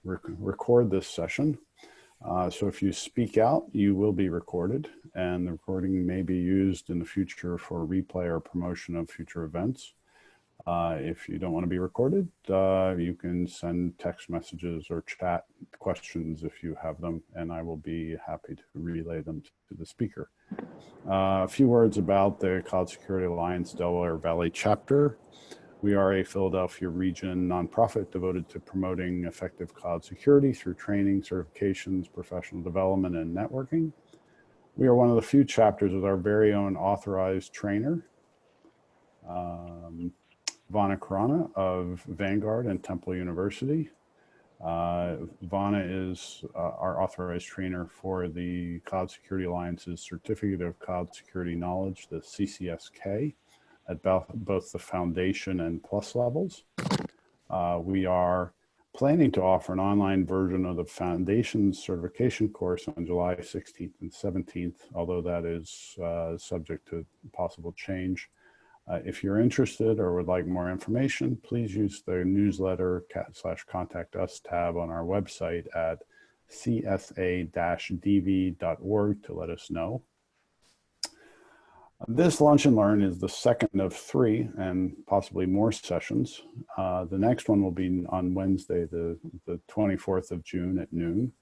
record this session. So if you speak out, you will be recorded, and the recording may be used in the future for replay or promotion of future events. If you don't want to be recorded, you can send text messages or chat questions if you have them, and I will be happy to relay them to the speaker. A few words about the Cloud Security Alliance Delaware Valley chapter. We are a Philadelphia region nonprofit devoted to promoting effective cloud security through training, certifications, professional development, and networking. We are one of the few chapters with our very own authorized trainer, Vana Khurana of Vanguard and Temple University. Vana is our authorized trainer for the Cloud Security Alliance's Certificate of Cloud Security Knowledge, the CCSK, at both the foundation and plus levels. We are planning to offer an online version of the foundation certification course on July 16th and 17th, although that is subject to possible change. If you're interested or would like more information, please use the newsletter /contact us tab on our website at csa-dv.org to let us know. This Lunch and Learn is the second of 3 and possibly more sessions. The next one will be on Wednesday, the 24th of June at noon.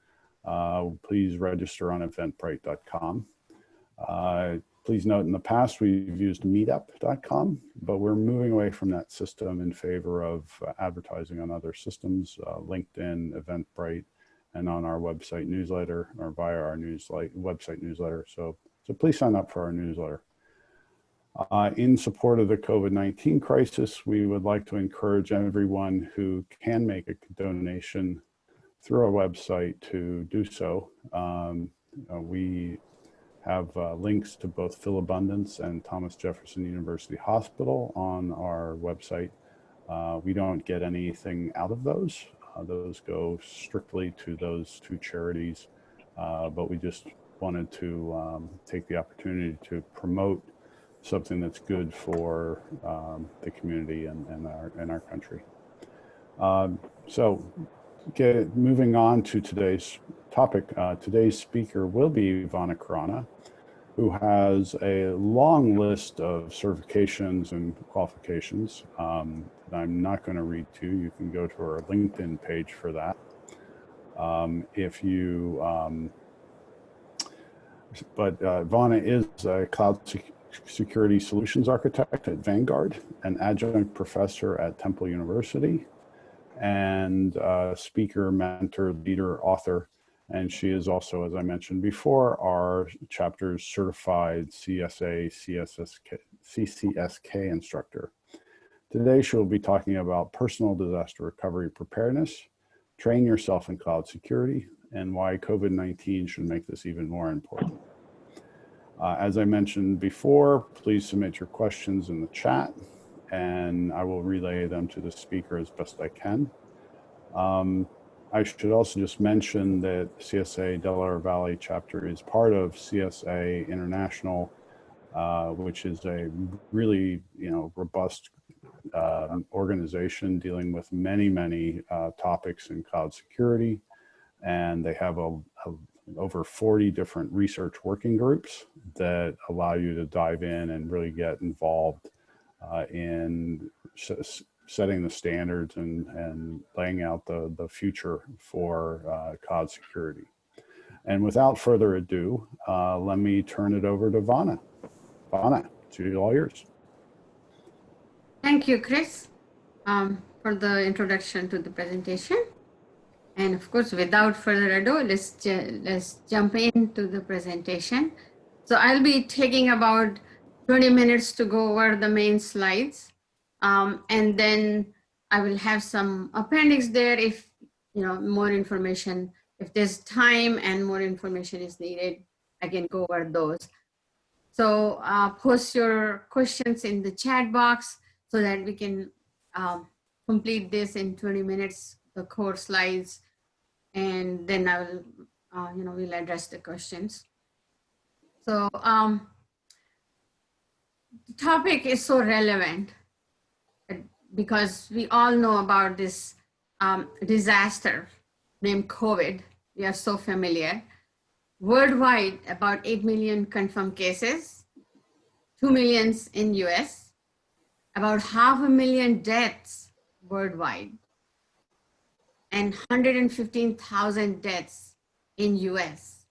Please register on eventbrite.com. Please note, in the past, we've used meetup.com, but we're moving away from that system in favor of advertising on other systems, LinkedIn, Eventbrite, and on our website newsletter or via our website newsletter. So please sign up for our newsletter. In support of the COVID-19 crisis, we would like to encourage everyone who can make a donation through our website to do so. We have links to both Philabundance and Thomas Jefferson University Hospital on our website. We don't get anything out of those. Those go strictly to those 2 charities, but we just wanted to take the opportunity to promote something that's good for the community and our country. So moving on to today's topic, today's speaker will be Vana Khurana, who has a long list of certifications and qualifications that I'm not going to read to. You can go to our LinkedIn page for that. Vana is a cloud security solutions architect at Vanguard, an adjunct professor at Temple University, and speaker, mentor, leader, author. And she is also, as I mentioned before, our chapter's certified CCSK instructor. Today, she'll be talking about personal disaster recovery preparedness, train yourself in cloud security, and why COVID-19 should make this even more important. As I mentioned before, please submit your questions in the chat, and I will relay them to the speaker as best I can. I should also just mention that CSA Delaware Valley chapter is part of CSA International, which is a really robust organization dealing with many topics in cloud security, and they have over 40 different research working groups that allow you to dive in and really get involved in setting the standards and laying out the future for cloud security. And without further ado, let me turn it over to Vana. Vana, it's all yours. Thank you, Chris, for the introduction to the presentation. And of course, without further ado, let's jump into the presentation. So I'll be taking about 20 minutes to go over the main slides. And then I will have some appendix there if more information, if there's time and more information is needed, I can go over those. So post your questions in the chat box so that we can complete this in 20 minutes, the core slides, and then I will, we'll address the questions. So the topic is so relevant because we all know about this disaster named COVID. We are so familiar. Worldwide, about 8 million confirmed cases, 2 million in US, about 500,000 deaths worldwide, and 115,000 deaths in US.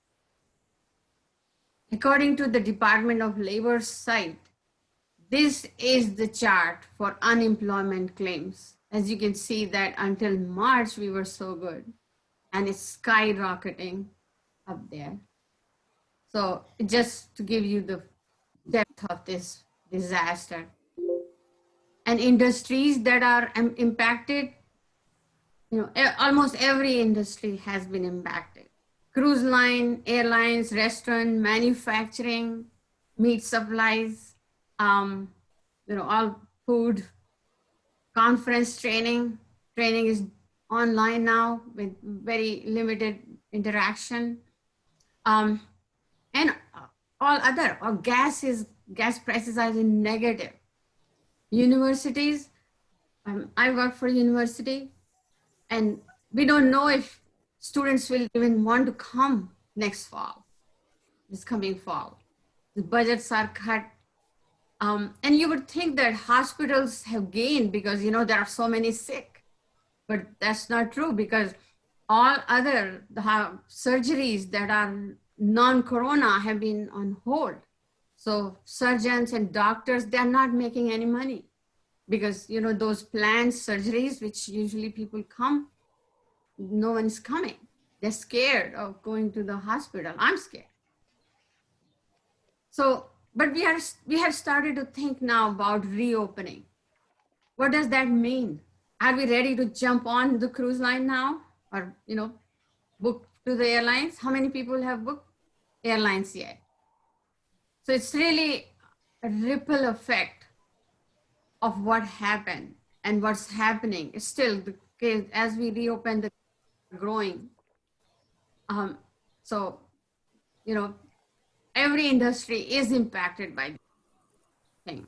According to the Department of Labor's site, this is the chart for unemployment claims. As you can see that until March, we were so good, and it's skyrocketing up there. So just to give you the depth of this disaster. And industries that are impacted, almost every industry has been impacted. Cruise line, airlines, restaurant, manufacturing, meat supplies, all food, conference training. Training is online now with very limited interaction. And all other, gas prices are in negative. Universities, I work for university, and we don't know if students will even want to come next fall, this coming fall. The budgets are cut. And you would think that hospitals have gained because, there are so many sick, but that's not true because all other surgeries that are non-corona have been on hold. So surgeons and doctors, they're not making any money because, those planned surgeries, which usually people come, no one's coming. They're scared of going to the hospital. I'm scared. So, but we have started to think now about reopening. What does that mean? Are we ready to jump on the cruise line now or, book to the airlines? How many people have booked airlines yet? So it's really a ripple effect of what happened and what's happening. It's still the case as we reopen, the growing. So, every industry is impacted by this thing.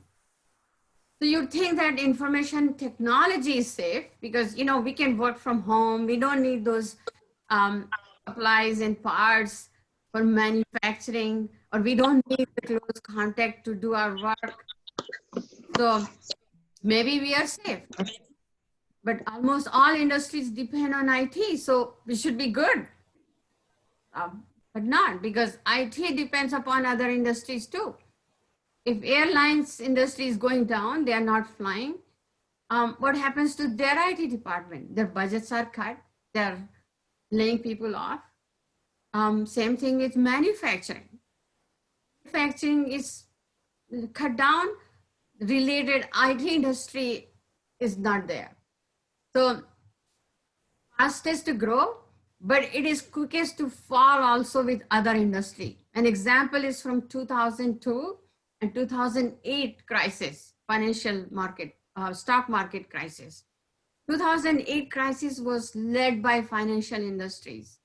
So you think that information technology is safe because, we can work from home. We don't need those supplies and parts for manufacturing, or we don't need the close contact to do our work. So maybe we are safe, but almost all industries depend on IT. So we should be good, but not because IT depends upon other industries too. If airlines industry is going down, they are not flying. What happens to their IT department? Their budgets are cut. They're laying people off. Same thing with manufacturing. Manufacturing is cut down. Related IT industry is not there. So fastest to grow, but it is quickest to fall also with other industry. An example is from 2002 and 2008 crisis, financial market, stock market crisis. 2008 crisis was led by financial industries,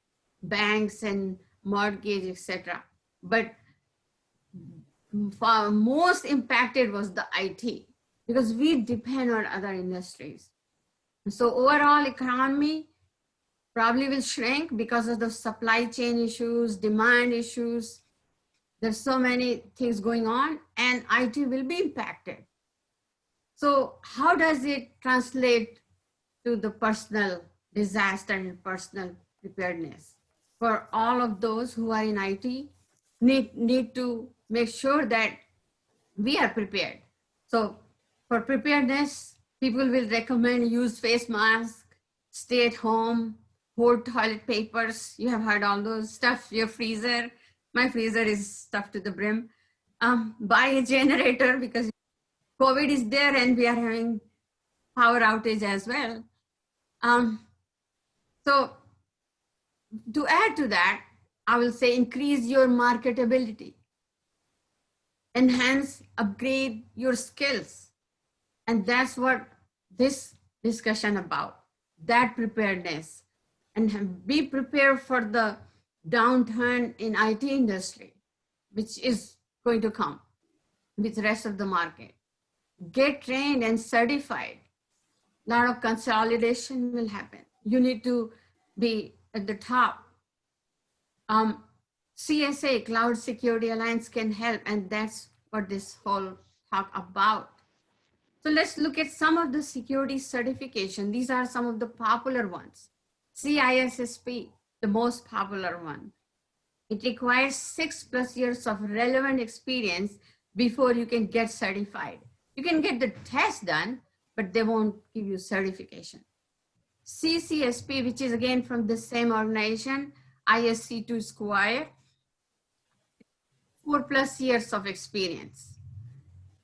banks and mortgage, etc. But most impacted was the IT because we depend on other industries. So overall economy probably will shrink because of the supply chain issues, demand issues. There's so many things going on and IT will be impacted. So how does it translate to the personal disaster and personal preparedness? For all of those who are in IT, need to make sure that we are prepared. So for preparedness, people will recommend use face mask, stay at home, hold toilet papers. You have heard all those stuff, your freezer. My freezer is stuffed to the brim. Buy a generator because COVID is there and we are having power outage as well. So to add to that, I will say increase your marketability, enhance, upgrade your skills. And that's what this discussion about, that preparedness, and be prepared for the downturn in IT industry, which is going to come with the rest of the market. Get trained and certified. A lot of consolidation will happen. you need to be at the top. CSA, Cloud Security Alliance, can help, and that's what this whole talk about. So let's look at some of the security certification. These are some of the popular ones. CISSP, the most popular one. It requires 6+ years of relevant experience before you can get certified. You can get the test done, but they won't give you certification. CCSP, which is again from the same organization, ISC2 Square, 4+ years of experience.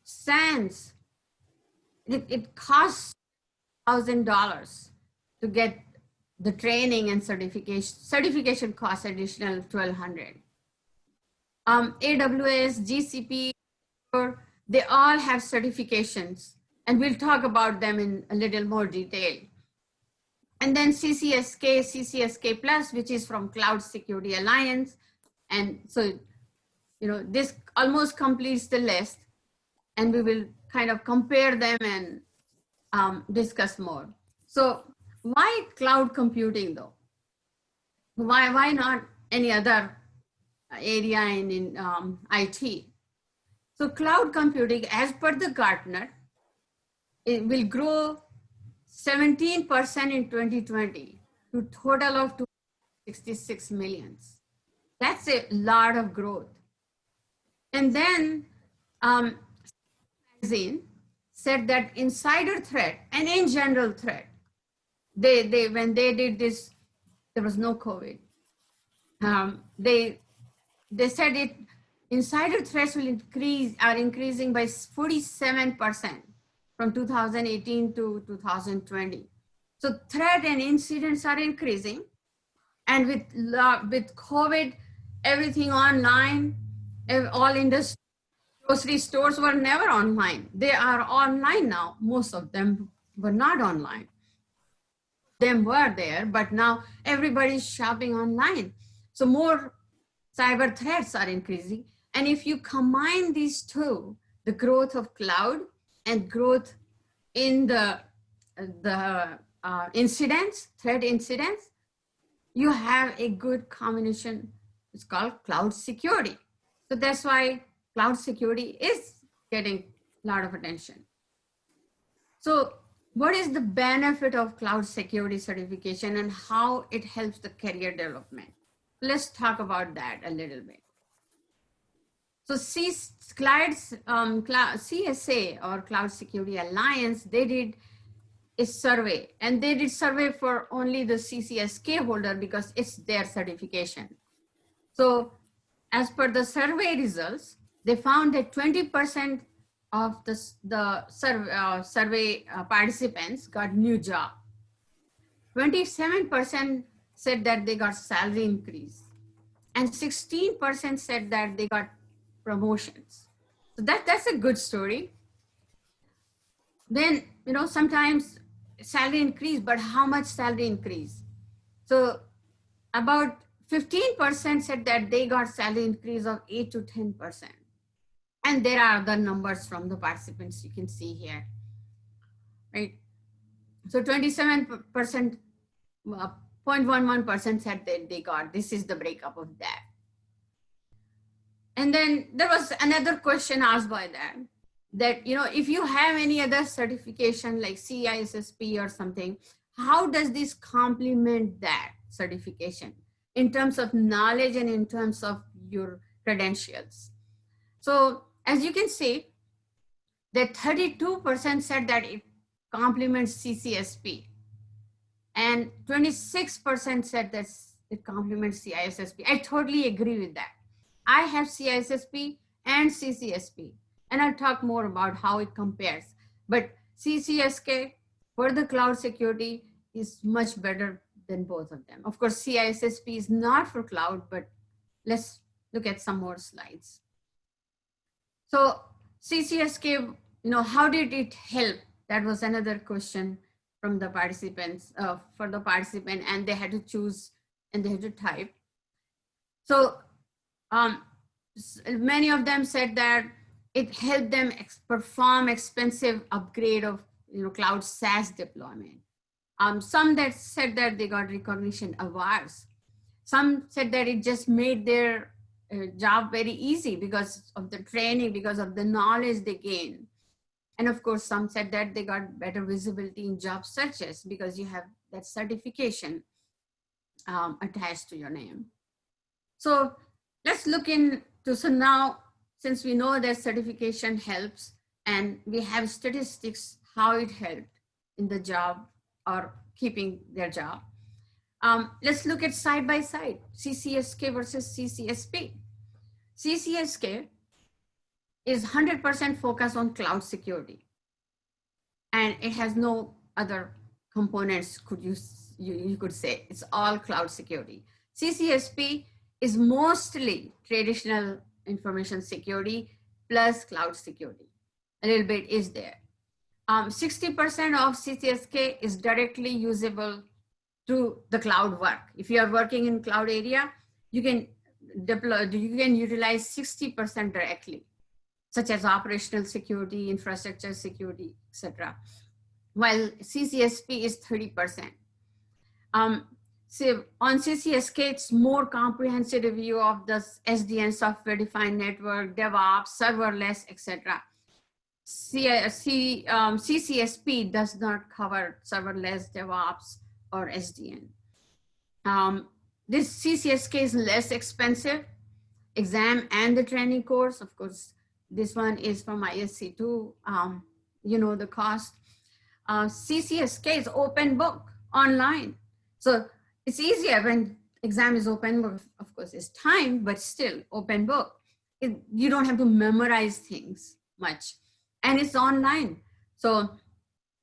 SANS, it costs $1,000 to get the training and certification. Certification costs additional $1,200. AWS, GCP, they all have certifications, and we'll talk about them in a little more detail. And then CCSK, CCSK Plus, which is from Cloud Security Alliance. And so, this almost completes the list, and we will kind of compare them and discuss more. So why cloud computing though? Why not any other area in IT? So cloud computing, as per the Gartner, it will grow 17% in 2020 to total of 266 millions. That's a lot of growth. And then magazine said that insider threat and in general threat, when they did this, there was no COVID. They said insider threats are increasing by 47% from 2018 to 2020. So threat and incidents are increasing, and with COVID, everything online, all industry, grocery stores were never online. They are online now. Most of them were not online. Them were there, but now everybody's shopping online. So more cyber threats are increasing. And if you combine these two, the growth of cloud and growth in the incidents, threat incidents, you have a good combination. It's called cloud security. So that's why cloud security is getting a lot of attention. So what is the benefit of cloud security certification and how it helps the career development? Let's talk about that a little bit. So CSA, or Cloud Security Alliance, they did a survey, and they did survey for only the CCSK holder because it's their certification. So as per the survey results, they found that 20% of the survey participants got new job. 27% said that they got salary increase, and 16% said that they got promotions. So that's a good story. Then, sometimes salary increase, but how much salary increase? So about 15% said that they got salary increase of 8 to 10%. And there are the numbers from the participants you can see here, right? So 27%, 0.11% said that they got, this is the breakup of that. And then there was another question asked by them that, if you have any other certification like CISSP or something, how does this complement that certification in terms of knowledge and in terms of your credentials? So as you can see, that 32% said that it complements CCSP, and 26% said that it complements CISSP. I totally agree with that. I have CISSP and CCSP, and I'll talk more about how it compares. But CCSK for the cloud security is much better than both of them. Of course, CISSP is not for cloud, but let's look at some more slides. So CCSK, how did it help? That was another question from the participants, for the participant, and they had to choose and they had to type. So many of them said that it helped them perform expensive upgrade of cloud SaaS deployment. Some that said that they got recognition awards. Some said that it just made their job very easy because of the training, because of the knowledge they gain. And of course, some said that they got better visibility in job searches because you have that certification attached to your name. So let's look into, so now, since we know that certification helps and we have statistics how it helped in the job or keeping their job, let's look at side by side, CCSK versus CCSP. CCSK is 100% focused on cloud security, and it has no other components, you could say. It's all cloud security. CCSP is mostly traditional information security plus cloud security. A little bit is there. 60% of CCSK is directly usable through the cloud work. If you are working in cloud area, you can utilize 60% directly, such as operational security, infrastructure security, etc. While CCSP is 30%. So on CCSK, it's more comprehensive review of the SDN, software defined network, DevOps, serverless, etc. CCSP does not cover serverless, DevOps, or SDN. This CCSK is less expensive, exam and the training course. Of course, this one is from ISC2, you know the cost. CCSK is open book online. So it's easier when exam is open book. Of course, it's time, but still open book. You don't have to memorize things much. And it's online. So,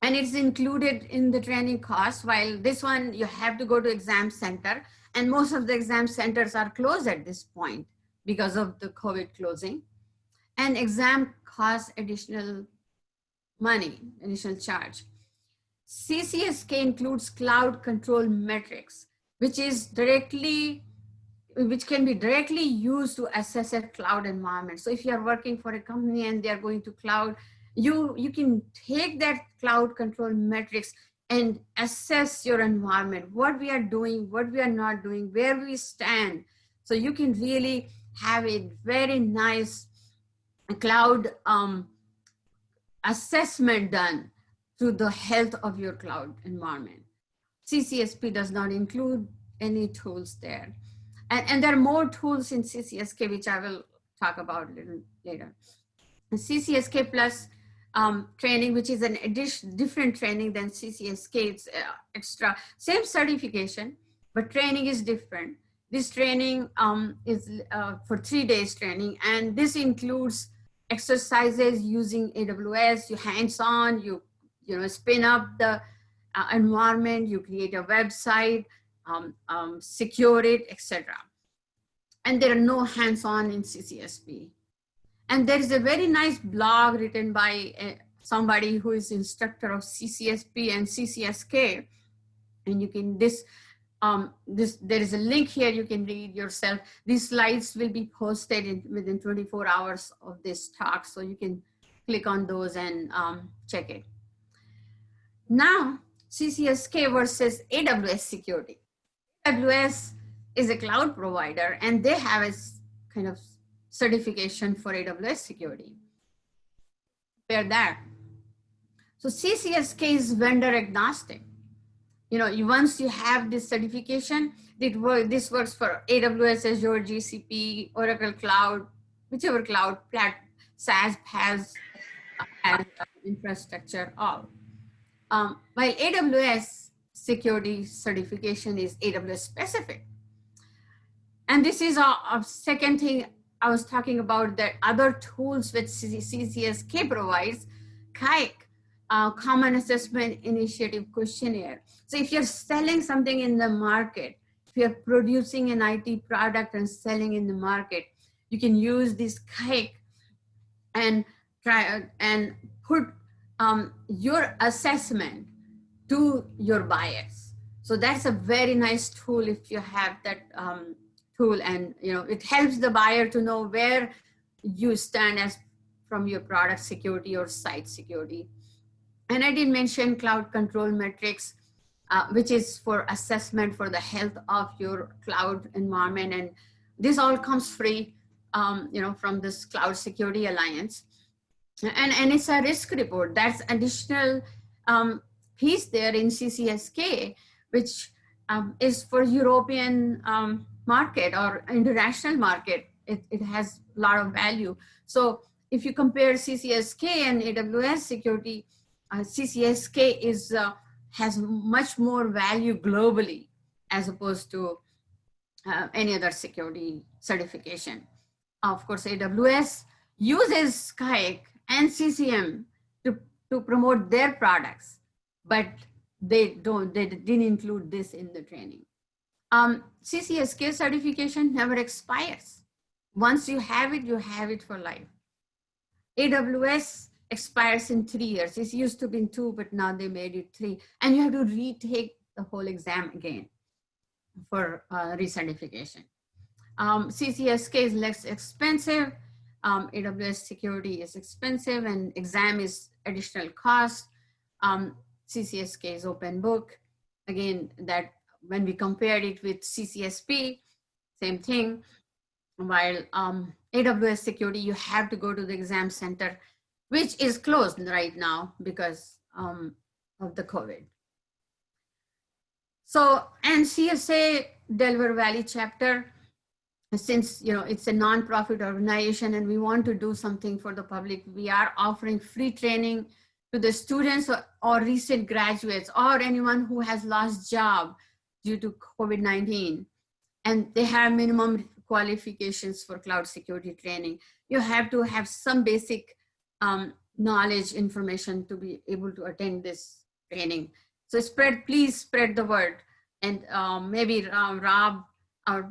and it's included in the training cost, while this one you have to go to exam center, and most of the exam centers are closed at this point because of the COVID closing. And exam costs additional money, additional charge. CCSK includes cloud control metrics, which can be directly used to assess a cloud environment. So if you are working for a company and they are going to cloud, you can take that cloud control metrics and assess your environment, what we are doing, what we are not doing, where we stand. So you can really have a very nice cloud assessment done to the health of your cloud environment. CCSP does not include any tools there. And there are more tools in CCSK, which I will talk about a little later. CCSK plus training, which is an different training than CCSK. It's extra, same certification, but training is different. This training is for 3 days training, and this includes exercises using AWS, you hands-on, you spin up the environment, you create a website, secure it, etc. And there are no hands-on in CCSP. And there is a very nice blog written by somebody who is instructor of CCSP and CCSK. And you can, there is a link here you can read yourself. These slides will be posted within 24 hours of this talk. So you can click on those and check it. Now, CCSK versus AWS security. AWS is a cloud provider and they have a kind of certification for AWS security. Compare that. So CCSK is vendor agnostic. Once you have this certification, this works for AWS, Azure, GCP, Oracle Cloud, whichever cloud SaaS has infrastructure, all. While AWS security certification is AWS specific. And this is a second thing I was talking about, that other tools which CCSK provides, CISSP, Common Assessment Initiative Questionnaire. So if you're selling something in the market, if you're producing an IT product and selling in the market, you can use this CISSP and try and put your assessment to your buyers. So that's a very nice tool if you have that tool, and it helps the buyer to know where you stand as from your product security or site security. And I did mention cloud control metrics. which is for assessment for the health of your cloud environment. And this all comes free, from this Cloud Security Alliance. And it's a risk report. That's additional piece there in CCSK, which is for European market or international market. It has a lot of value. So if you compare CCSK and AWS security, CCSK has much more value globally as opposed to any other security certification. Of course, AWS uses Skype and CCM to promote their products, but they didn't include this in the training. CCSK certification never expires. Once you have it for life. AWS expires in 3 years. It used to be in 2, but now they made it 3. And you have to retake the whole exam again for recertification. CCSK is less expensive. AWS security is expensive, and exam is additional cost. CCSK is open book. Again, that when we compared it with CCSP, same thing. While AWS security, you have to go to the exam center, which is closed right now because of the COVID. So, and CSA Delaware Valley chapter, since it's a nonprofit organization and we want to do something for the public, we are offering free training to the students or recent graduates or anyone who has lost job due to COVID-19. And they have minimum qualifications for cloud security training. You have to have some basic knowledge, information to be able to attend this training. So please spread the word. And maybe Rob, our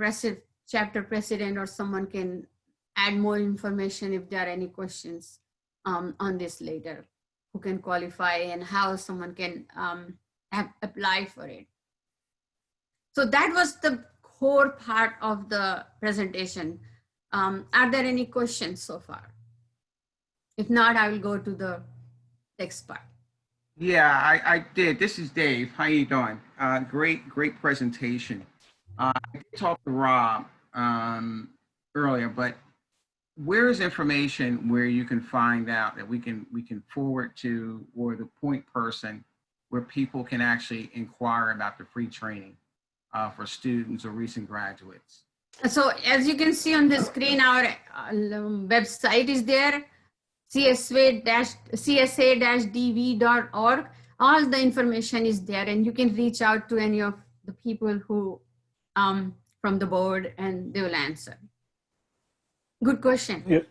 chapter president, or someone can add more information if there are any questions on this later, who can qualify and how someone can apply for it. So that was the core part of the presentation. Are there any questions so far? If not, I will go to the next part. Yeah, I did. This is Dave. How you doing? Great presentation. I did talk to Rob earlier, but where is information where you can find out that we can forward to, or the point person where people can actually inquire about the free training for students or recent graduates? So as you can see on the screen, our website is there, csa-dv.org. All the information is there, and you can reach out to any of the people who from the board, and they will answer. Good question.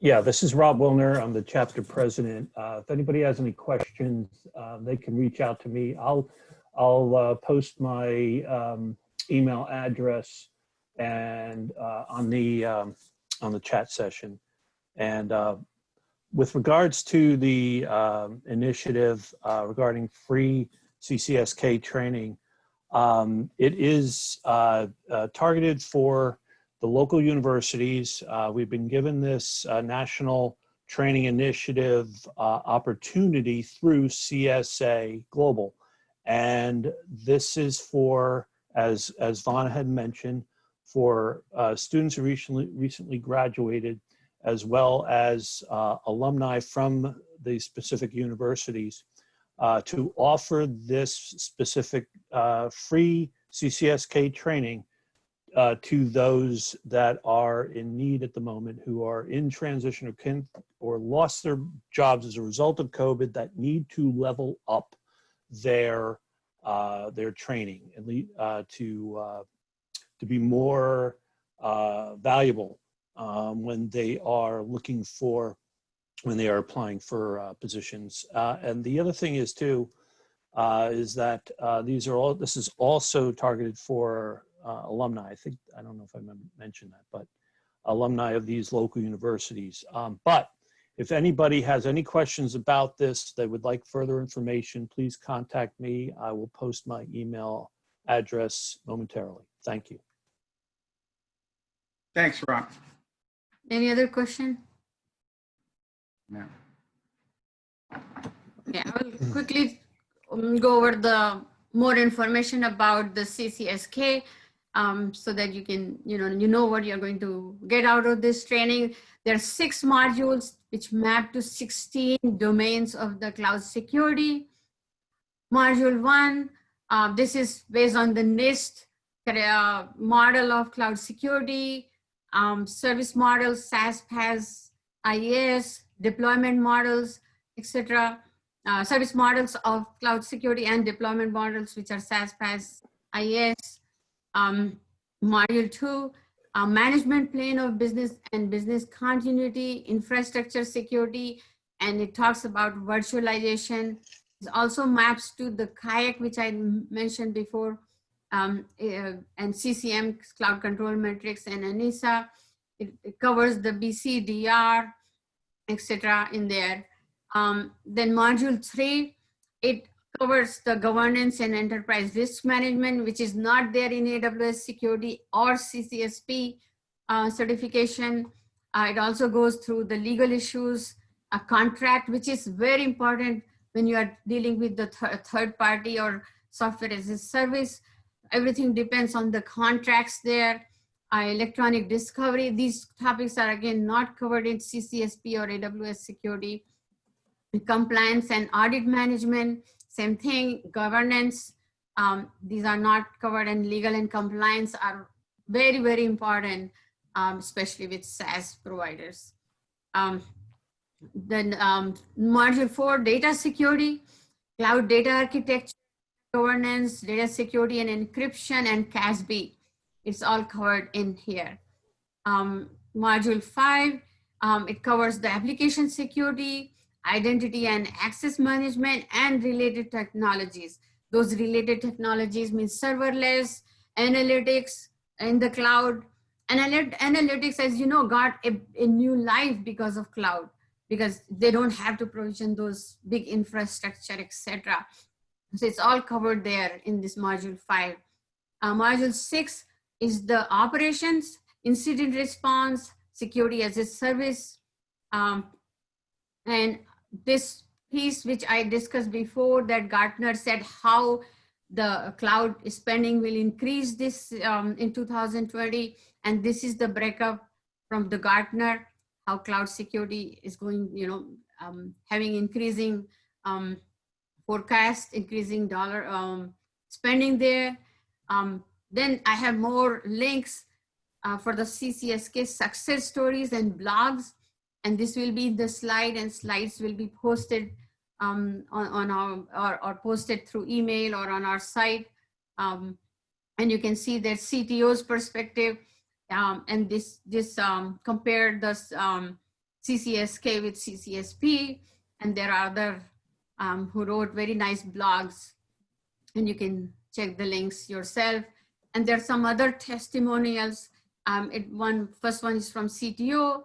Yeah, this is Rob Wilner. I'm the chapter president. If anybody has any questions, they can reach out to me. I'll post my email address and on the chat session. And with regards to the initiative regarding free CCSK training, it is targeted for the local universities. We've been given this national training initiative opportunity through CSA Global. And this is for, as Vana had mentioned, for students who recently graduated, as well as alumni from the specific universities, to offer this specific free CCSK training to those that are in need at the moment, who are in transition or lost their jobs as a result of COVID, that need to level up their training and to be more valuable when they are applying for positions. And the other thing is too, is that this is also targeted for alumni. I don't know if I mentioned that, but alumni of these local universities. But if anybody has any questions about this, they would like further information, please contact me. I will post my email address momentarily. Thank you. Thanks, Rob. Any other question? No. Yeah, I will quickly go over the more information about the CCSK so that you can, you know what you're going to get out of this training. There are 6 modules which map to 16 domains of the cloud security. Module 1, this is based on the NIST model of cloud security, service models, SaaS, PaaS, IaaS, deployment models, etc. Service models of cloud security and deployment models, which are SaaS, PaaS, IaaS. Module 2, management plane of business and business continuity, infrastructure security, and it talks about virtualization. It also maps to the kayak, which I mentioned before, and CCM, Cloud Control Metrics, and ANISA. It covers the BCDR, etc. in there. Then module 3, it covers the governance and enterprise risk management, which is not there in AWS security or CCSP certification. It also goes through the legal issues, a contract, which is very important when you are dealing with the third party or software as a service. Everything depends on the contracts there. Electronic discovery, these topics are again not covered in CCSP or AWS security. Compliance and audit management, same thing. Governance, these are not covered, and legal and compliance are very, very important, especially with SaaS providers. Then module 4, data security, cloud data architecture, governance, data security and encryption, and CASB. It's all covered in here. Module 5, it covers the application security, identity and access management, and related technologies. Those related technologies mean serverless, analytics in the cloud. Analytics, as you know, got a new life because of cloud, because they don't have to provision those big infrastructure, etc. So it's all covered there in this module 5. Module 6 is the operations, incident response, security as a service. And this piece, which I discussed before, that Gartner said how the cloud spending will increase this in 2020. And this is the breakup from the Gartner, how cloud security is going, having increasing forecast, increasing dollar spending there. Then I have more links for the CCSK success stories and blogs. And this will be the slide, and slides will be posted on our, or posted through email or on our site. And you can see their CTO's perspective. And this compare the CCSK with CCSP. And there are other who wrote very nice blogs, and you can check the links yourself. And there are some other testimonials. First one is from CTO.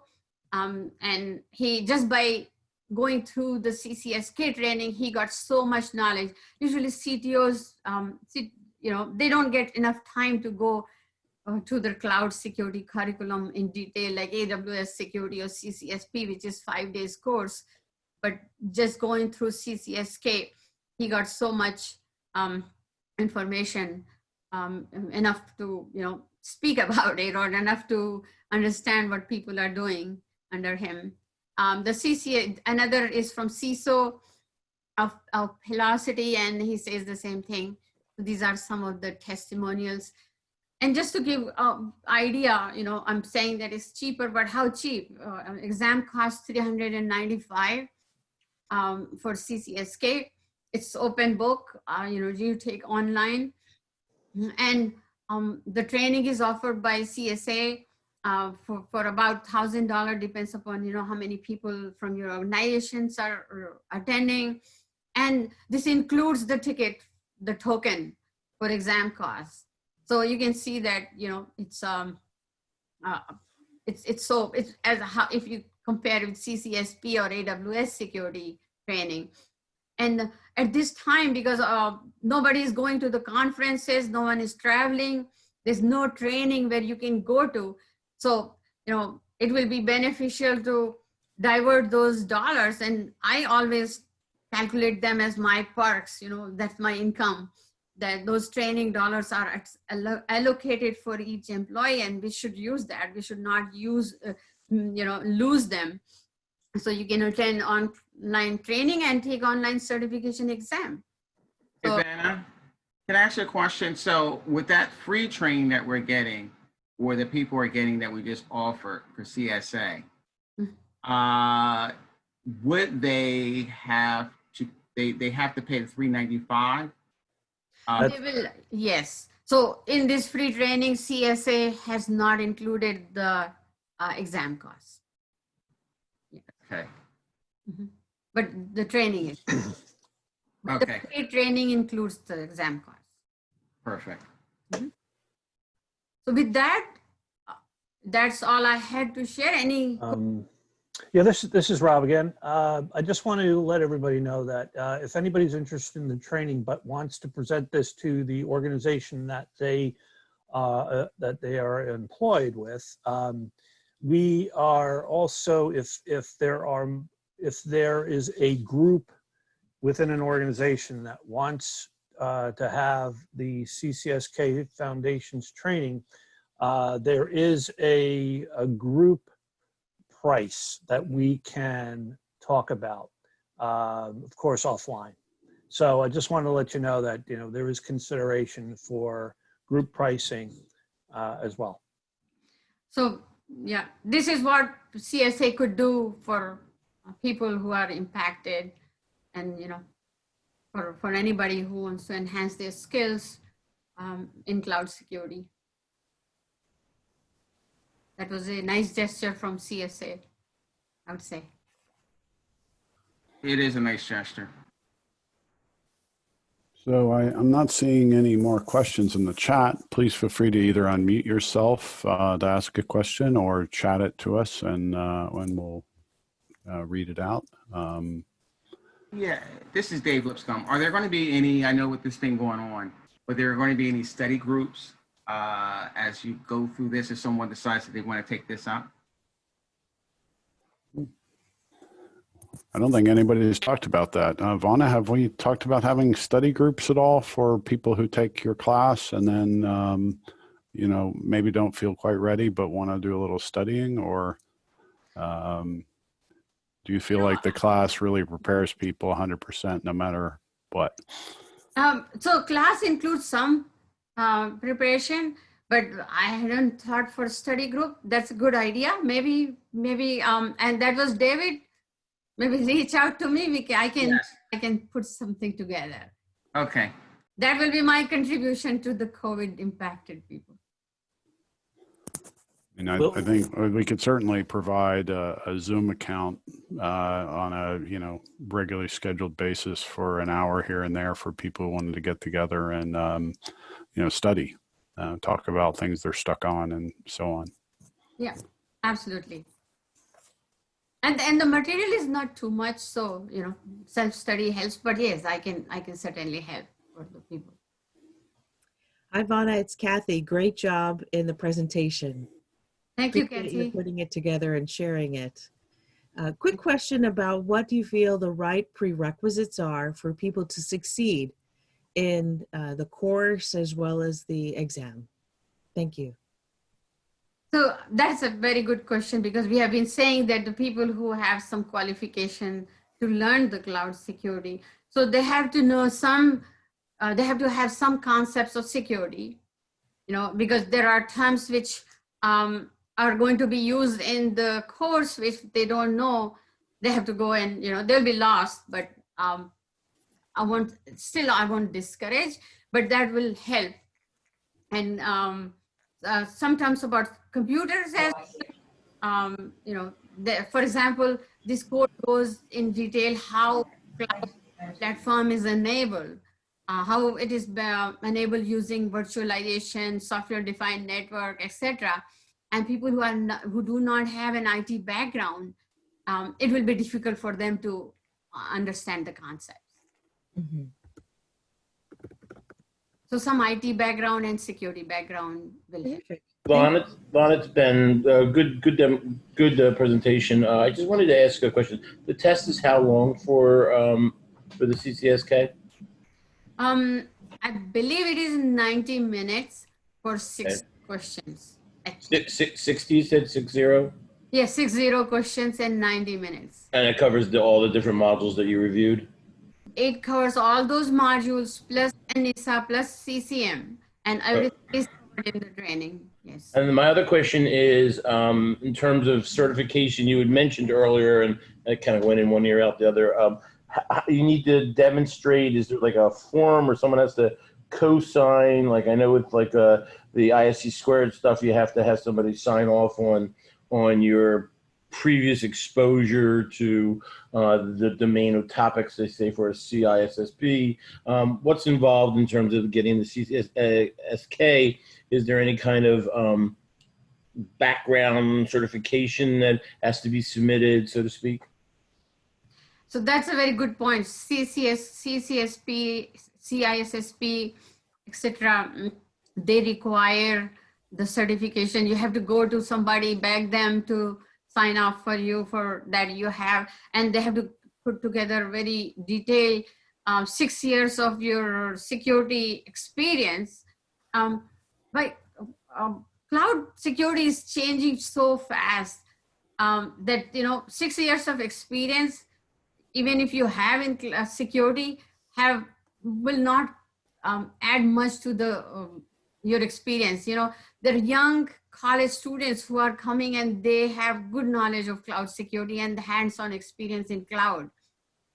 And he, just by going through the CCSK training, he got so much knowledge. Usually CTOs, they don't get enough time to go to the cloud security curriculum in detail, like AWS security or CCSP, which is 5 days course. But just going through CCSK, he got so much information, enough to speak about it, or enough to understand what people are doing under him. Another is from CISO of Velocity, and he says the same thing. These are some of the testimonials. And just to give idea, I'm saying that it's cheaper, but how cheap? Exam costs $395 for CCSK. It's open book, you take online. And the training is offered by CSA for about $1,000, depends upon how many people from your organizations are attending. And this includes the ticket, the token for exam costs. So you can see that if you compare it with CCSP or AWS security training. And at this time, because nobody is going to the conferences, no one is traveling, there's no training where you can go to. So, it will be beneficial to divert those dollars. And I always calculate them as my perks, that's my income, that those training dollars are allocated for each employee, and we should use that. We should not use, lose them. So you can attend online training and take online certification exam. Hey, So, Vanna, can I ask you a question? So with that free training that we're getting, or the people are getting that we just offered for CSA, would they have to, they have to pay the $395? they will, yes. So in this free training, CSA has not included the exam costs. Okay. But the training is. Okay. The free training includes the exam costs. Perfect. So with that, that's all I had to share. Any? Yeah, this is Rob again. I just want to let everybody know that if anybody's interested in the training but wants to present this to the organization that they are employed with, we are also, if there is a group within an organization that wants to have the CCSK Foundation's training, there is a group price that we can talk about, of course, offline. So I just want to let you know that, there is consideration for group pricing as well. So yeah, this is what CSA could do for people who are impacted, and for anybody who wants to enhance their skills in cloud security. That was a nice gesture from CSA, I would say. It is a nice gesture. So I'm not seeing any more questions in the chat. Please feel free to either unmute yourself to ask a question or chat it to us, and we'll read it out. Yeah, this is Dave Lipscomb. Are there going to be any, I know with this thing going on, but there are going to be any study groups as you go through this, if someone decides that they want to take this up? I don't think anybody has talked about that. Vana, have we talked about having study groups at all for people who take your class and then, maybe don't feel quite ready but want to do a little studying? Or do you feel like the class really prepares people 100% no matter what? So class includes some preparation, but I hadn't thought for study group. That's a good idea. Maybe, and that was David. Maybe reach out to me. I can put something together. Okay. That will be my contribution to the COVID impacted people. And I think we could certainly provide a Zoom account on a regularly scheduled basis for an hour here and there for people who wanted to get together and study, talk about things they're stuck on and so on. Yeah, absolutely. And the material is not too much, so self-study helps. But yes, I can certainly help for the people. Hi, Vana, it's Kathy. Great job in the presentation. Thank you, Kathy. You're putting it together and sharing it. Quick question about what do you feel the right prerequisites are for people to succeed in the course as well as the exam? Thank you. So that's a very good question, because we have been saying that the people who have some qualification to learn the cloud security, so they have to know they have to have some concepts of security, because there are terms which are going to be used in the course, which they don't know. They have to go and, they'll be lost, but I won't discourage, but that will help. And some terms about computers as, for example, this code goes in detail how cloud platform is enabled, how it is enabled using virtualization, software-defined network, etc. And people who do not have an IT background, it will be difficult for them to understand the concepts. Mm-hmm. So some IT background and security background will help. Vana, it's been a good presentation. I just wanted to ask a question. The test is how long for for the CCSK? I believe it is 90 minutes for 6 Okay. questions. 60, you said 60? Yeah, 60 questions and 90 minutes. And it covers all the different modules that you reviewed? It covers all those modules plus NISA plus CCM, and everything is covered in the training. Yes. And my other question is, in terms of certification, you had mentioned earlier, and it kind of went in one ear out the other. You need to demonstrate. Is there like a form, or someone has to co-sign? Like I know with like the ISC squared stuff, you have to have somebody sign off on your previous exposure to the domain of topics, they say, for a CISSP. What's involved in terms of getting the CCSK? Is there any kind of background certification that has to be submitted, so to speak? So that's a very good point. CCSP, CISSP, etc. They require the certification. You have to go to somebody, beg them to sign off for you for that you have, and they have to put together very detailed 6 years of your security experience. But cloud security is changing so fast that 6 years of experience, even if you have in security, will not add much to the your experience. There are young college students who are coming and they have good knowledge of cloud security and hands-on experience in cloud.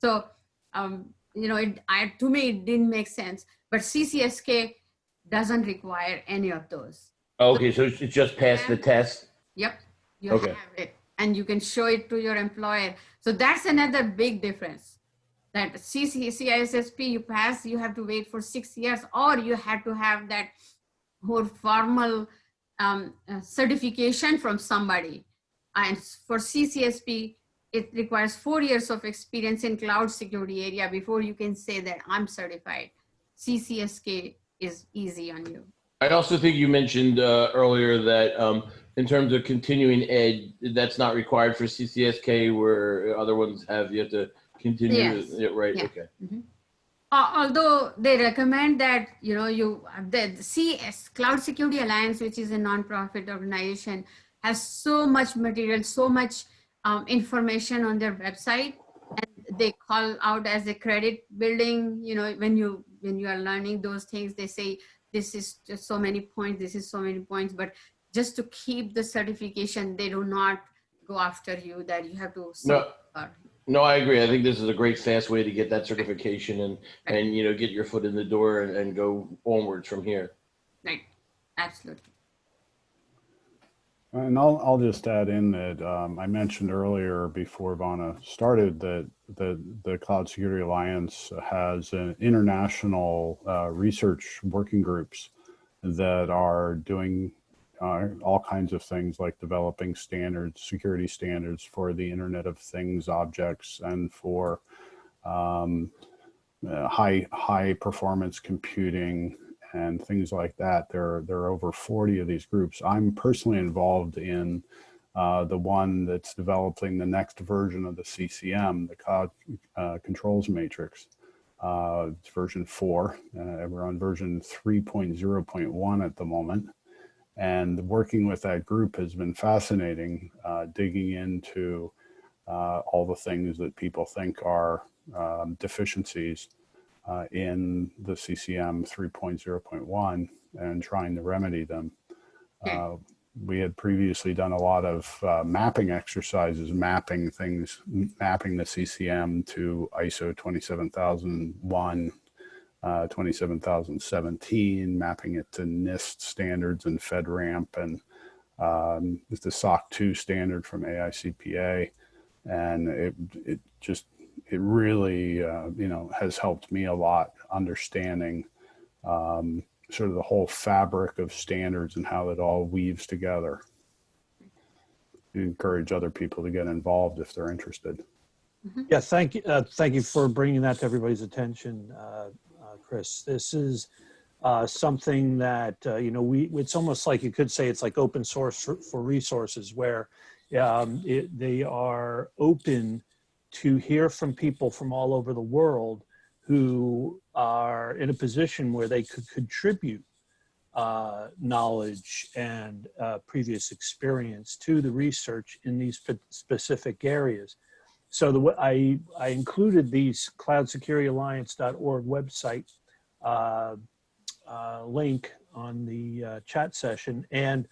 So, to me, it didn't make sense. But CCSK doesn't require any of those. Okay, so it's just pass the test? Yep, you Okay. have it, and you can show it to your employer. So that's another big difference. That CISSP you pass, you have to wait for 6 years, or you have to have that more formal certification from somebody. And for CCSP, it requires 4 years of experience in cloud security area before you can say that I'm certified. CCSK is easy on you. I also think you mentioned earlier that in terms of continuing ed, that's not required for CCSK, where other ones have, you have to continue. Yes. Yeah, right. Yeah. Okay. Mm-hmm. Although they recommend that, the CS, Cloud Security Alliance, which is a nonprofit organization, has so much material, so much information on their website, and they call out as a credit building. When you are learning those things, they say this is just so many points, this is so many points, but just to keep the certification, they do not go after you that you have to. No, I agree. I think this is a great fast way to get that certification and get your foot in the door and go onwards from here. Right, absolutely. And I'll just add in that I mentioned earlier before Vana started that the Cloud Security Alliance has an international research working groups that are doing all kinds of things like developing standards, security standards for the Internet of Things objects and for high performance computing and things like that. There are over 40 of these groups. I'm personally involved in the one that's developing the next version of the CCM, the Cloud Controls Matrix. It's version 4. We're on version 3.0.1 at the moment. And working with that group has been fascinating, digging into all the things that people think are deficiencies in the CCM 3.0.1 and trying to remedy them. We had previously done a lot of mapping exercises, mapping the CCM to ISO 27001, 27017, mapping it to NIST standards and FedRAMP, and the SOC 2 standard from AICPA. And it really, has helped me a lot understanding sort of the whole fabric of standards and how it all weaves together. I encourage other people to get involved if they're interested. Yeah, thank you for bringing that to everybody's attention, Chris. This is something that, it's almost like you could say it's like open source for resources where they are open to hear from people from all over the world who are in a position where they could contribute knowledge and previous experience to the research in these specific areas. So I included these cloudsecurityalliance.org website link on the chat session. And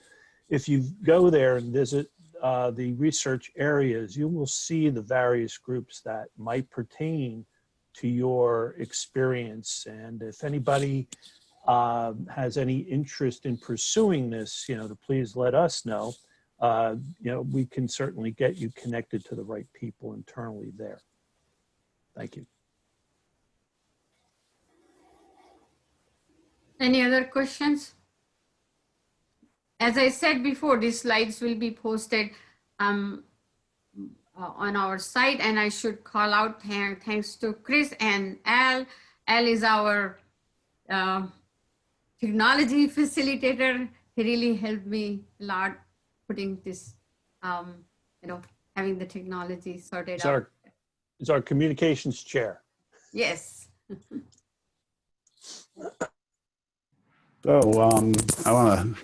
if you go there and visit the research areas, you will see the various groups that might pertain to your experience. And if anybody has any interest in pursuing this, to please let us know. We can certainly get you connected to the right people internally there. Thank you. Any other questions? As I said before, these slides will be posted on our site, and I should call out thanks to Chris and Al. Al is our technology facilitator. He really helped me a lot putting this, having the technology sorted out. It's our communications chair. Yes. So I want to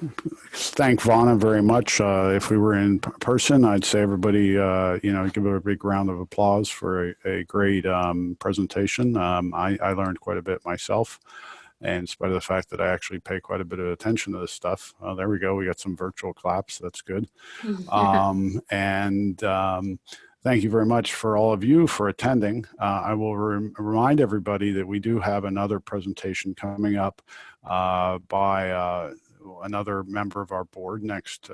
thank Vana very much. If we were in person, I'd say everybody, give her a big round of applause for a great presentation. I learned quite a bit myself, and in spite of the fact that I actually pay quite a bit of attention to this stuff. There we go. We got some virtual claps. That's good. Thank you very much for all of you for attending. I will remind everybody that we do have another presentation coming up by another member of our board next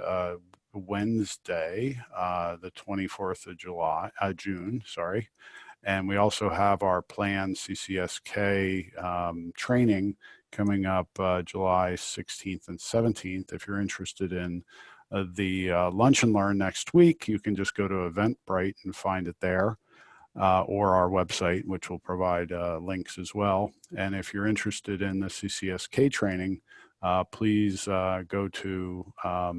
Wednesday, the 24th of June, sorry. And we also have our planned CCSK training coming up July 16th and 17th. If you're interested in the Lunch and Learn next week, you can just go to Eventbrite and find it there, or our website, which will provide links as well. And if you're interested in the CCSK training, please go to our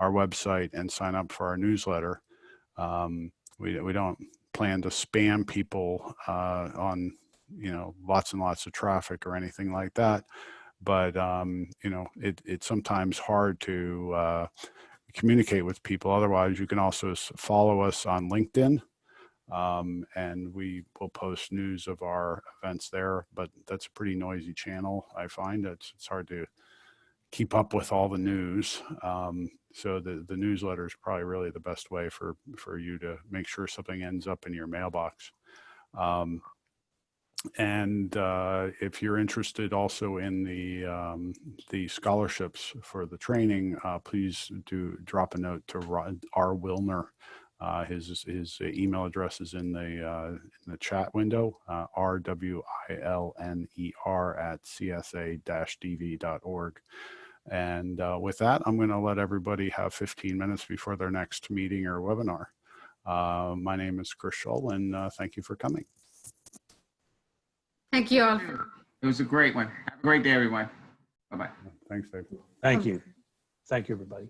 website and sign up for our newsletter. We don't plan to spam people on lots and lots of traffic or anything like that, but it's sometimes hard to communicate with people. Otherwise, you can also follow us on LinkedIn, and we will post news of our events there, but that's a pretty noisy channel. I find it's hard to keep up with all the news. So the newsletter is probably really the best way for you to make sure something ends up in your mailbox. And if you're interested also in the scholarships for the training, please do drop a note to R. Wilner. His email address is in the chat window, rwilner@csa-dv.org. And with that, I'm going to let everybody have 15 minutes before their next meeting or webinar. My name is Chris Shull, and thank you for coming. Thank you all. It was a great one. Have a great day, everyone. Bye-bye. Thanks, Dave. Thank you. Thank you, everybody.